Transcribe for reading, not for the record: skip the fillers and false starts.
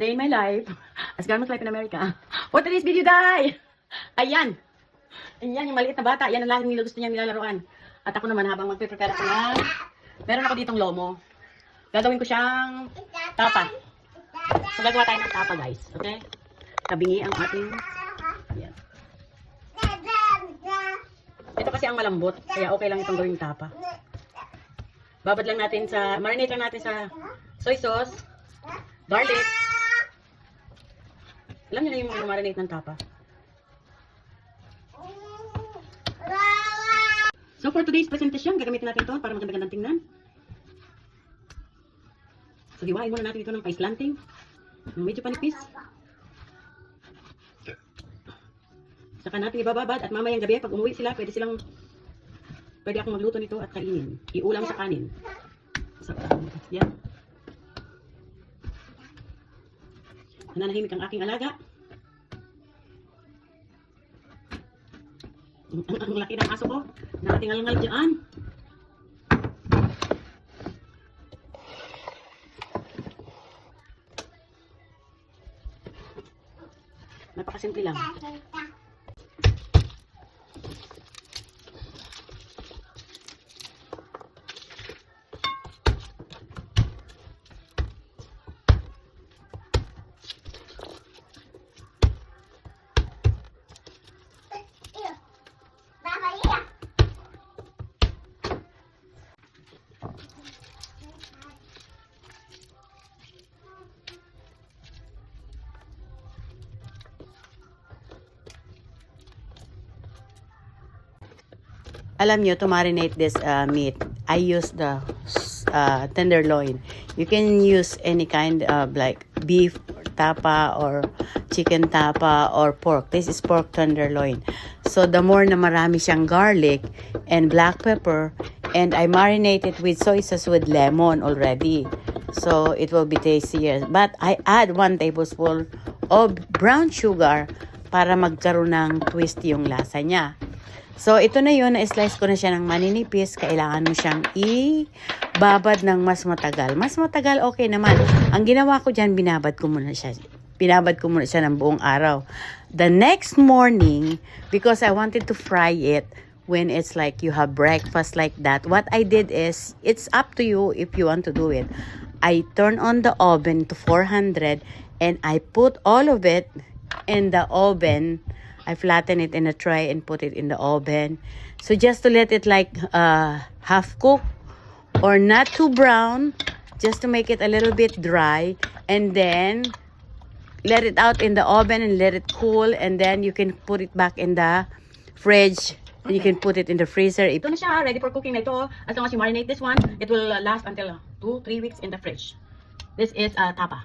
Day in my life. As Garment's life in America. For today's video, day! Ayan. Ayan, yung maliit na bata. Yan ang laging gusto niya nilalaroan. At ako naman habang magpe-prepare ako na, meron ako ditong lomo. Gagawin ko siyang tapa. So, gagawa tayo ng tapa, guys. Okay? Kabingi ang ating... Ayan. Ito kasi ang malambot. Kaya okay lang itong gawing tapa. Babad lang natin sa... Marinate lang natin sa soy sauce, garlic. Alam niyo na yung marinate ng tapa. So for today's presentation, gagamitin natin ito para maganda-gandang tingnan. So hiwain muna natin ito ng paislanting. Medyo panipis. Saka natin ibababad at mamayang gabi pag umuwi sila, pwede akong magluto nito at kainin. Iulam sa kanin. So, yan. Nananahimik ang aking alaga. Ang laki ng aso ko. Nakatingal-ngal dyan. Napakasimple lang. Alam nyo, to marinate this meat, I use the tenderloin. You can use any kind of like beef tapa or chicken tapa or pork. This is pork tenderloin. So the more na marami siyang garlic and black pepper, and I marinate it with soy sauce with lemon already. So it will be tastier. But I add 1 tablespoon of brown sugar para magkaroon ng twist yung lasa niya. So, ito na yun, na-slice ko na siya ng maninipis. Kailangan mo siyang ibabad ng mas matagal. Mas matagal, okay naman. Ang ginawa ko dyan, binabad ko muna siya ng buong araw. The next morning, because I wanted to fry it when it's like you have breakfast like that, what I did is, it's up to you if you want to do it. I turn on the oven to 400 and I put all of it in the oven. I flatten it in a tray and put it in the oven. So just to let it like half cook or not too brown, just to make it a little bit dry, and then let it out in the oven and let it cool, and then you can put it back in the fridge. And you can put it in the freezer. Ito na siya, ready for cooking na ito. As long as you marinate this one, it will last until 2-3 weeks in the fridge. This is tapa.